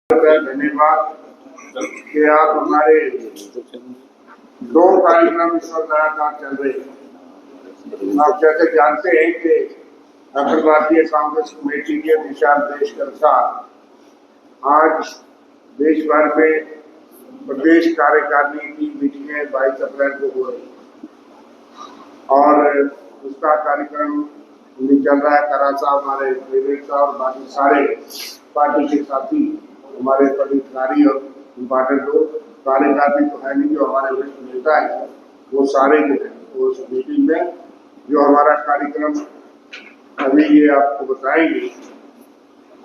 धन्यवाद कि आप हमारे दो कार्यक्रम इस वक्त लगातार चल रहे हैं। आप जैसे जानते हैं कि अखिल भारतीय कांग्रेस कमेटी के दिशा निर्देश के अनुसार आज देश भर में प्रदेश कार्यकारिणी की मीटिंगें 22 अप्रैल को हो रही और उसका कार्यक्रम चल रहा है। करा साहब, हमारे विवेक साहब और बाकी सारे पार्टी के साथी, हमारे पदाधिकारी और इम्पोर्टेंट लोग, कार्यकारिणी तो है नहीं, जो हमारे वरिष्ठ नेता है वो सारे जो है वो उस मीटिंग में जो हमारा कार्यक्रम अभी ये आपको बताएंगे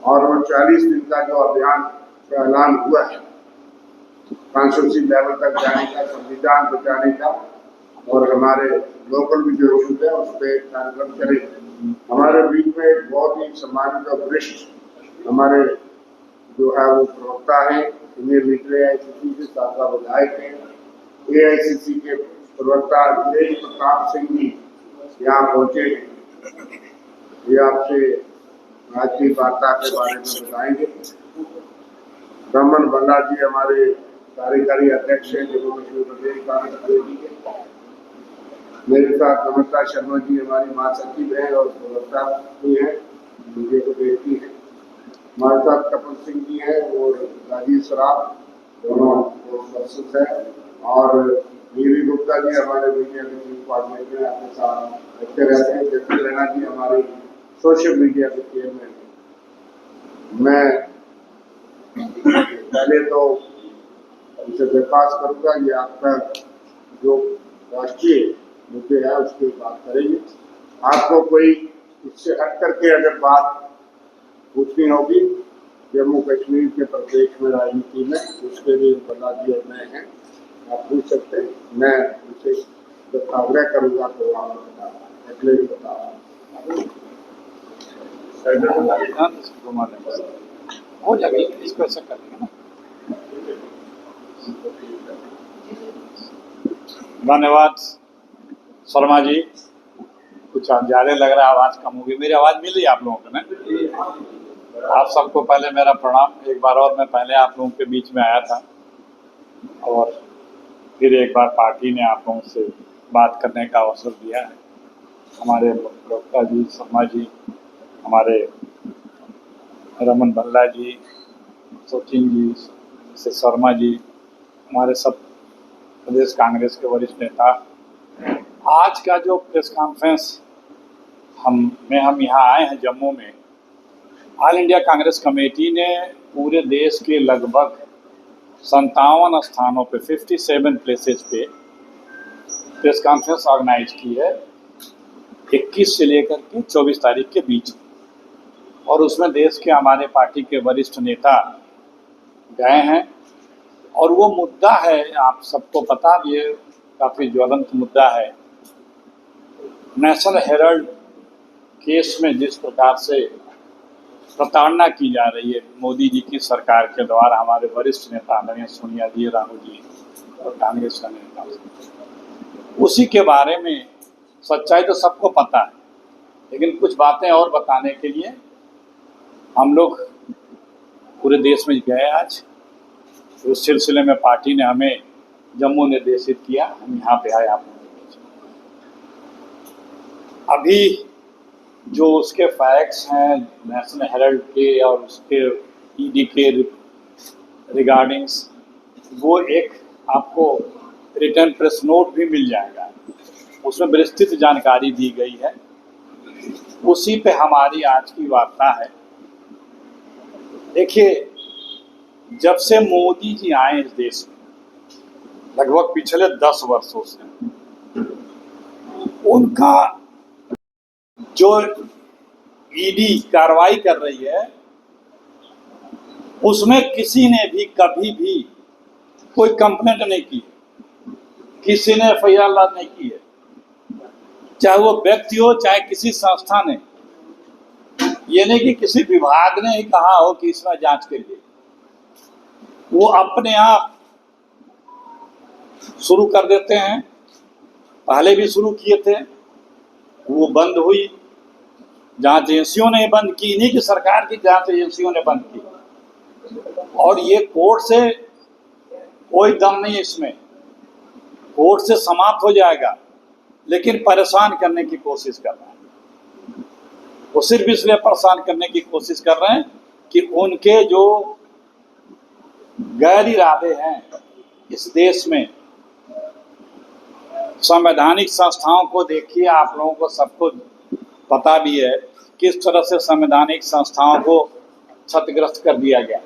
और वो 40 दिन का जो अभियान का ऐलान हुआ है कॉन्स्टिट्यूंसी लेवल तक जाने का, संविधान बचाने का, और हमारे लोकल भी जो इशूज है उस पर कार्यक्रम करेंगे। हमारे बीच में एक बहुत ही सम्मानित और वरिष्ठ हमारे जो है वो प्रवक्ता है, सीनियर लीडर AICC के साथ विधायक हैं, AICC के प्रवक्ता तेज प्रताप सिंह जी यहाँ पहुंचे हैं। ये आपसे आज की वार्ता के बारे में बताएंगे। रमन भल्ला जी हमारे कार्यकारी अध्यक्ष हैं जम्मू कश्मीर प्रदेश कांग्रेस कमेटी के। मेरे साथ नमस्ता शर्मा जी हमारी महासचिव है और प्रवक्ता भी है, मुझे को देखती है। हमारे साथ कपिल सिंह जी है और राजीव सराफ, दोनों प्रस्तुत है, और वीरी गुप्ता जी हमारे मीडिया के चीफ कोऑर्डिनेटर आपके साथ रखते रहते हैं। जगदीश रैना जी हमारे सोशल मीडिया के चेयरमैन। मैं पहले तो उनसे दरख्वास्त करूंगा ये आपका जो राष्ट्रीय मुद्दे है उसकी बात करेंगे। आपको कोई इससे हट करके अगर बात पूछनी होगी जम्मू कश्मीर के प्रदेश में राजनीति में, उसके लिए भल्ला जी और मैं हैं, आप पूछ सकते हैं। मैं उनसे आग्रह करूंगा तो आप अगले ही बता हो जाएगा, इसको ऐसा कर देंगे ना। धन्यवाद शर्मा जी, कुछ ज्यादा लग रहा है, आवाज कम होगी। मेरी आवाज मिल रही है आप लोगों को ना? आप सबको पहले मेरा प्रणाम। एक बार और मैं पहले आप लोगों के बीच में आया था और फिर एक बार पार्टी ने आप लोगों से बात करने का अवसर दिया है। हमारे प्रवक्ता जी शर्मा जी, हमारे रमन भल्ला जी, सचिन जी, मिसेस शर्मा जी, हमारे सब प्रदेश कांग्रेस के वरिष्ठ नेता, आज का जो प्रेस कॉन्फ्रेंस हम यहाँ आए हैं जम्मू में, ऑल इंडिया कांग्रेस कमेटी ने पूरे देश के लगभग 57 स्थानों पे 57 प्लेसेस पे प्रेस कॉन्फ्रेंस ऑर्गेनाइज की है 21 से लेकर के 24 तारीख के बीच, और उसमें देश के हमारे पार्टी के वरिष्ठ नेता गए हैं। और वो मुद्दा है, आप सबको पता भी है, काफ़ी ज्वलंत मुद्दा है। नेशनल हेराल्ड केस में जिस प्रकार से प्रताड़ना की जा रही है मोदी जी की सरकार के द्वारा, हमारे वरिष्ठ नेता आदरणीय सोनिया जी, राहुल जी और कांग्रेस का नेता, उसी के बारे में सच्चाई तो सबको पता है, लेकिन कुछ बातें और बताने के लिए हम लोग पूरे देश में गए आज। उस सिलसिले में पार्टी ने हमें जम्मू निर्देशित किया, हम यहाँ पे आए आप लोगों के बीच में। अभी जो उसके फैक्ट्स हैं नेशनल हेराल्ड के और उसके ईडी के रिगार्डिंग्स, वो एक आपको रिटर्न प्रेस नोट भी मिल जाएगा, उसमें विस्तृत जानकारी दी गई है। उसी पे हमारी आज की वार्ता है। देखिए, जब से मोदी जी आए इस देश में, लगभग पिछले 10 वर्षों से, उनका जो ईडी कार्रवाई कर रही है उसमें किसी ने भी कभी भी कोई कंप्लेंट नहीं की, किसी ने FIR नहीं की है, चाहे वो व्यक्ति हो चाहे किसी संस्था ने। ये नहीं कि किसी विभाग ने ही कहा हो कि इसमें जांच के लिए, वो अपने आप शुरू कर देते हैं। पहले भी शुरू किए थे, वो बंद हुई, जांच एजेंसियों ने बंद की, नहीं कि सरकार की जांच एजेंसियों ने बंद की। और ये कोर्ट से कोई दम नहीं इसमें, कोर्ट से समाप्त हो जाएगा, लेकिन परेशान करने की कोशिश कर रहे हैं। वो सिर्फ इसलिए परेशान करने की कोशिश कर रहे हैं कि उनके जो गैर इरादे हैं इस देश में, संवैधानिक संस्थाओं को देखिए, आप लोगों को सबको पता भी है किस तरह से संवैधानिक संस्थाओं को क्षतिग्रस्त कर दिया गया।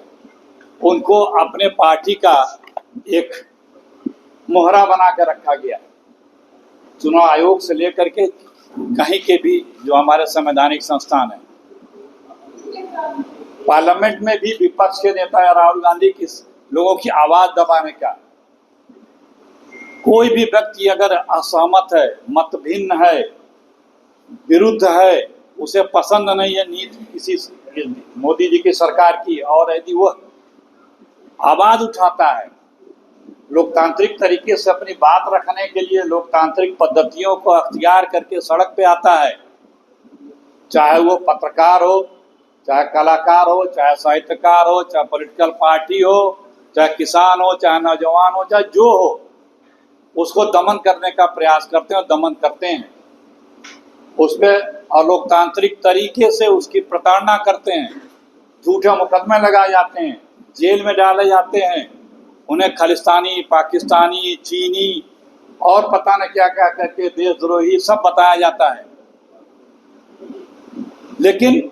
उनको अपने पार्टी का एक मोहरा बना कर रखा गया। चुनाव आयोग से लेकर के कहीं के भी जो हमारे संवैधानिक संस्थान है, पार्लियामेंट में भी विपक्ष के नेता राहुल गांधी की लोगों की आवाज दबाने का, कोई भी व्यक्ति अगर असहमत है, मत भिन्न है, विरुद्ध है, उसे पसंद नहीं है नीति किसी मोदी जी की सरकार की, और यदि वो आवाज उठाता है लोकतांत्रिक तरीके से अपनी बात रखने के लिए, लोकतांत्रिक पद्धतियों को अख्तियार करके सड़क पे आता है, चाहे वो पत्रकार हो, चाहे कलाकार हो, चाहे साहित्यकार हो, चाहे पॉलिटिकल पार्टी हो, चाहे किसान हो, चाहे नौजवान हो, चाहे जो हो, उसको दमन करने का प्रयास करते हैं और दमन करते हैं। उसमें अलोकतांत्रिक तरीके से उसकी प्रताड़ना करते हैं, झूठे मुकदमे लगाए जाते हैं, जेल में डाले जाते हैं, उन्हें खालिस्तानी, पाकिस्तानी, चीनी और पता न क्या क्या करके देशद्रोही सब बताया जाता है। लेकिन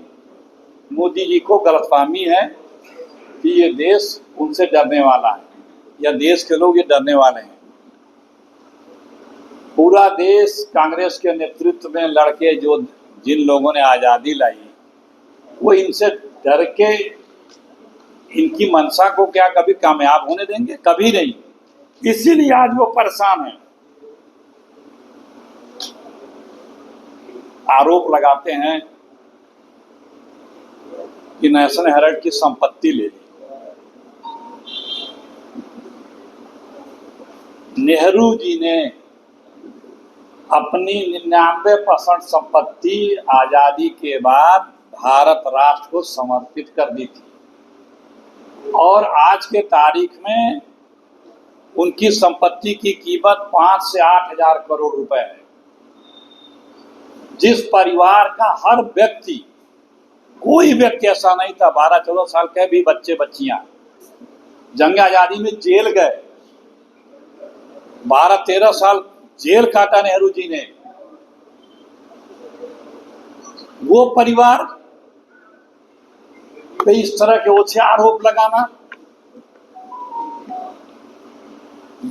मोदी जी को गलतफहमी है कि ये देश उनसे डरने वाला है या देश के लोग ये डरने वाले हैं। पूरा देश कांग्रेस के नेतृत्व में लड़के जो जिन लोगों ने आज़ादी लाई, वो इनसे डर के इनकी मंशा को क्या कभी कामयाब होने देंगे? कभी नहीं। इसीलिए आज वो परेशान हैं। आरोप लगाते हैं कि नेशनल हेराल्ड की संपत्ति ले ली। नेहरू जी ने अपनी 99% संपत्ति आजादी के बाद भारत राष्ट्र को समर्पित कर दी थी, और आज के तारीख में उनकी संपत्ति की कीमत 5 से 8 हजार करोड़ रुपए है। जिस परिवार का हर व्यक्ति, कोई व्यक्ति ऐसा नहीं था, 12-14 साल के भी बच्चे बच्चियां जंग आजादी में जेल गए, 12-13 साल जेल काटा नेहरू जी ने। वो परिवार पे इस तरह के ओछे आरोप लगाना,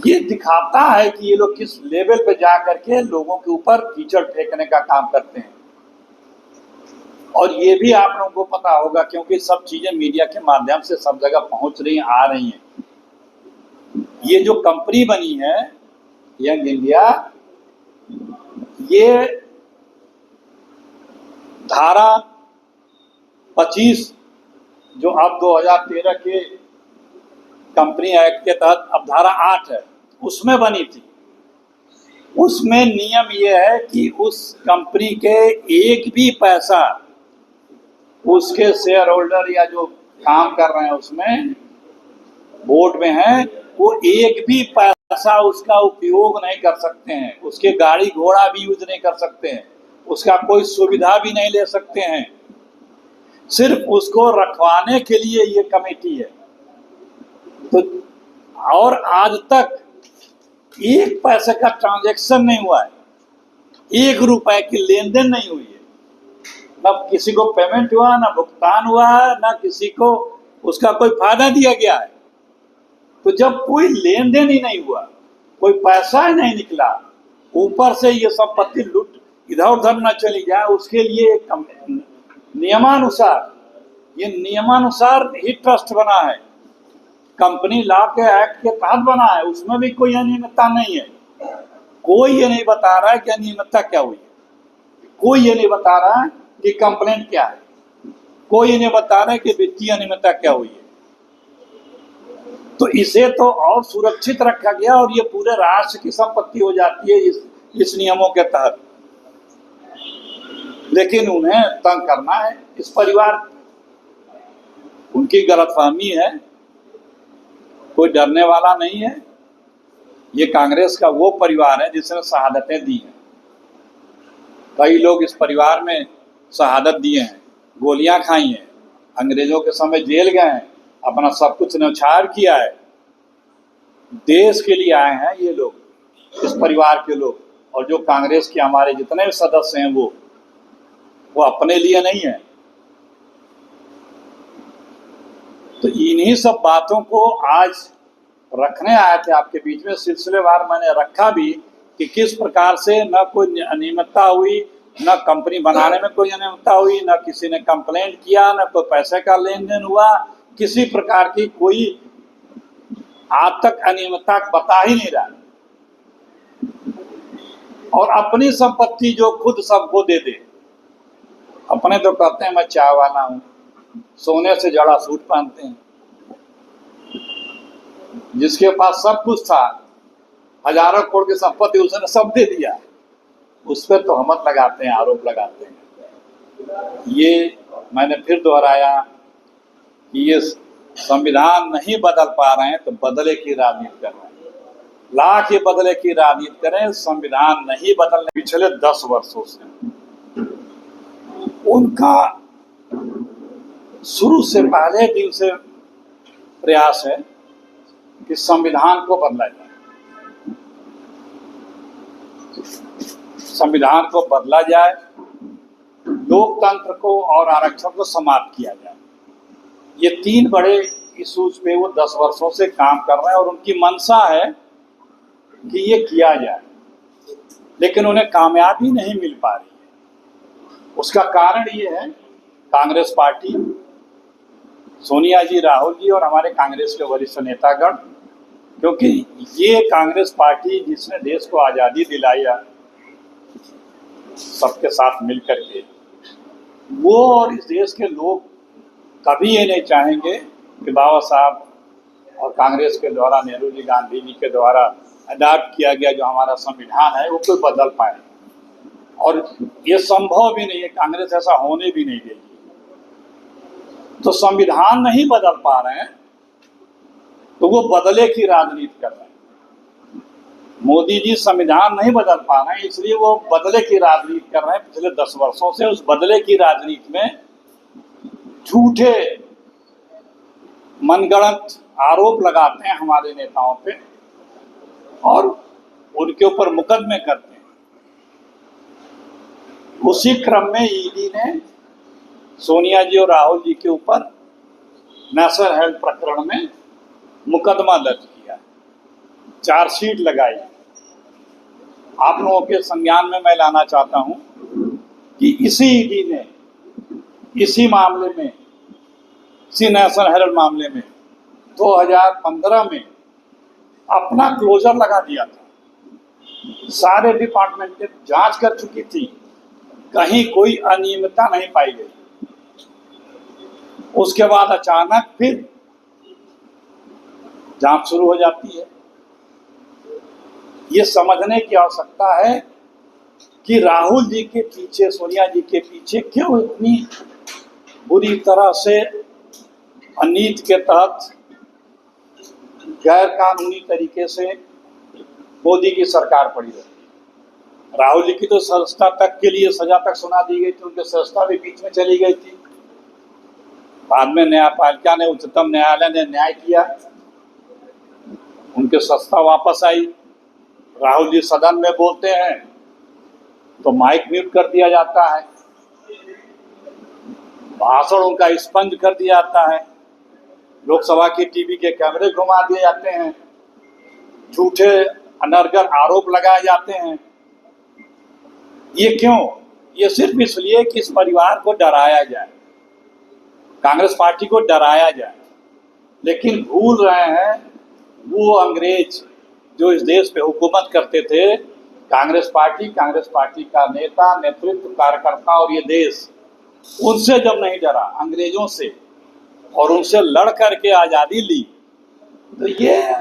ये दिखाता है कि ये लोग किस लेवल पे जा करके लोगों के ऊपर कीचड़ फेंकने का काम करते हैं। और ये भी आप लोगों को पता होगा, क्योंकि सब चीजें मीडिया के माध्यम से सब जगह पहुंच रही हैं, आ रही हैं। ये जो कंपनी बनी है यंग इंडिया, ये धारा 25 जो अब 2013 के कंपनी एक्ट के तहत अब धारा 8 है, उसमें बनी थी। उसमें नियम ये है कि उस कंपनी के एक भी पैसा उसके शेयर होल्डर या जो काम कर रहे हैं उसमें बोर्ड में है, वो एक भी पैसा उसका उपयोग नहीं कर सकते हैं, उसके गाड़ी घोड़ा भी यूज नहीं कर सकते हैं, उसका कोई सुविधा भी नहीं ले सकते हैं। सिर्फ उसको रखवाने के लिए ये कमेटी है। तो और आज तक एक पैसे का ट्रांजैक्शन नहीं हुआ है, 1 रुपए की लेन देन नहीं हुई है, न किसी को पेमेंट हुआ, न भुगतान हुआ, न किसी को उसका कोई फायदा दिया गया है। तो जब कोई लेन देन ही नहीं हुआ, कोई पैसा ही नहीं निकला, ऊपर से ये संपत्ति लूट इधर उधर न चली जाए, उसके लिए नियमानुसार, ये नियमानुसार ही ट्रस्ट बना है, कंपनी लॉ के एक्ट के तहत बना है, उसमें भी कोई अनियमितता नहीं है। कोई ये नहीं बता रहा है कि अनियमितता क्या हुई है, कोई ये नहीं बता रहा है कि कंप्लेंट क्या है, कोई ये नहीं बता रहा है कि वित्तीय अनियमितता क्या हुई है। तो इसे तो और सुरक्षित रखा गया और ये पूरे राष्ट्र की संपत्ति हो जाती है इस नियमों के तहत। लेकिन उन्हें तंग करना है इस परिवार को। उनकी गलतफहमी है, कोई डरने वाला नहीं है। ये कांग्रेस का वो परिवार है जिसने शहादतें दी हैं। कई लोग इस परिवार में शहादत दिए हैं, गोलियां खाई हैं, अंग्रेजों के समय जेल गए हैं, अपना सब कुछ न्यौछावर किया है। देश के लिए आए हैं ये लोग, इस परिवार के लोग। और जो कांग्रेस के हमारे जितने भी सदस्य हैं वो अपने लिए नहीं है। तो इन्हीं सब बातों को आज रखने आए थे आपके बीच में। सिलसिलेवार मैंने रखा भी कि किस प्रकार से न कोई अनियमितता हुई, न कंपनी बनाने में कोई अनियमितता हुई, न किसी ने कंप्लेंट किया, न कोई पैसे का लेन देन हुआ, किसी प्रकार की कोई आज तक अनियमितता बता ही नहीं रहा। और अपनी संपत्ति जो खुद सबको दे दे। अपने तो कहते हैं मैं चाय वाला हूं, सोने से जड़ा सूट पहनते हैं। जिसके पास सब कुछ था, हजारों करोड़ की संपत्ति उसने सब दे दिया, उस पर तो हमत लगाते हैं, आरोप लगाते हैं। ये मैंने फिर दोहराया कि ये संविधान नहीं बदल पा रहे हैं तो बदले की राजनीति कर रहे हैं। लाख ये बदले की राजनीति करें, संविधान नहीं बदलने। पिछले 10 वर्षों से उनका शुरू से पहले दिन से प्रयास है कि संविधान को बदला जाए, संविधान को बदला जाए, लोकतंत्र को और आरक्षण को समाप्त किया जाए। ये 3 बड़े इशूज पे वो 10 वर्षों से काम कर रहे हैं और उनकी मंशा है कि ये किया जाए, लेकिन उन्हें कामयाबी नहीं मिल पा रही है। उसका कारण ये है कांग्रेस पार्टी, सोनिया जी, राहुल जी और हमारे कांग्रेस के वरिष्ठ नेतागण। क्योंकि ये कांग्रेस पार्टी जिसने देश को आज़ादी दिलाई है सबके साथ मिलकर के, वो और इस देश के लोग कभी ये नहीं चाहेंगे कि बाबा साहब और कांग्रेस के द्वारा, नेहरू जी, गांधी जी के द्वारा अडॉप्ट किया गया जो हमारा संविधान है वो कोई बदल पाए। और ये संभव भी नहीं है, कांग्रेस ऐसा होने भी नहीं देगी। तो संविधान नहीं बदल पा रहे हैं तो वो बदले की राजनीति कर रहे हैं। मोदी जी संविधान नहीं बदल पा रहे हैं, इसलिए वो बदले की राजनीति कर रहे हैं पिछले 10 वर्षों से। उस बदले की राजनीति में झूठे मनगढ़ंत आरोप लगाते हैं हमारे नेताओं पे और उनके ऊपर मुकदमे करते हैं। उसी क्रम में ईडी ने सोनिया जी और राहुल जी के ऊपर नेशनल हेल्थ प्रकरण में मुकदमा दर्ज किया, चार्जशीट लगाई। आप लोगों के संज्ञान में मैं लाना चाहता हूं कि इसी ईडी ने इसी मामले में, इसी नेशनल हेल्थ मामले में 2015 में अपना क्लोजर लगा दिया था। सारे डिपार्टमेंट ने जांच कर चुकी थी, कहीं कोई अनियमितता नहीं पाई गई। उसके बाद अचानक फिर जांच शुरू हो जाती है। ये समझने की आवश्यकता है कि राहुल जी के पीछे, सोनिया जी के पीछे क्यों इतनी बुरी तरह से अनीति के तहत गैर कानूनी तरीके से मोदी की सरकार पड़ी रहती। राहुल जी की तो सदस्यता तक के लिए सजा तक सुना दी गई थी, उनकी सदस्यता भी बीच में चली गई थी। बाद में न्यायपालिका ने, उच्चतम न्यायालय ने न्याय किया, उनकी सदस्यता वापस आई। राहुल जी सदन में बोलते हैं तो माइक म्यूट कर दिया जाता है, भाषण उनका स्पंज कर दिया जाता है, लोकसभा की टीवी के कैमरे घुमा दिए जाते हैं, झूठे अनर्गल आरोप लगाए जाते हैं। ये क्यों? ये सिर्फ इसलिए कि इस परिवार को डराया जाए, कांग्रेस पार्टी को डराया जाए। लेकिन भूल रहे हैं वो अंग्रेज जो इस देश पे हुकूमत करते थे, कांग्रेस पार्टी का नेता, नेतृत्व, कार्यकर्ता और ये देश उनसे जब नहीं डरा, अंग्रेजों से, और उनसे लड़ करके आज़ादी ली, तो ये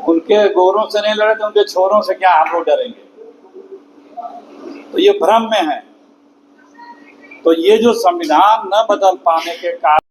उनके गोरों से नहीं लड़े तो उनके छोरों से क्या हम लोग डरेंगे? तो ये भ्रम में है। तो ये जो संविधान न बदल पाने के कारण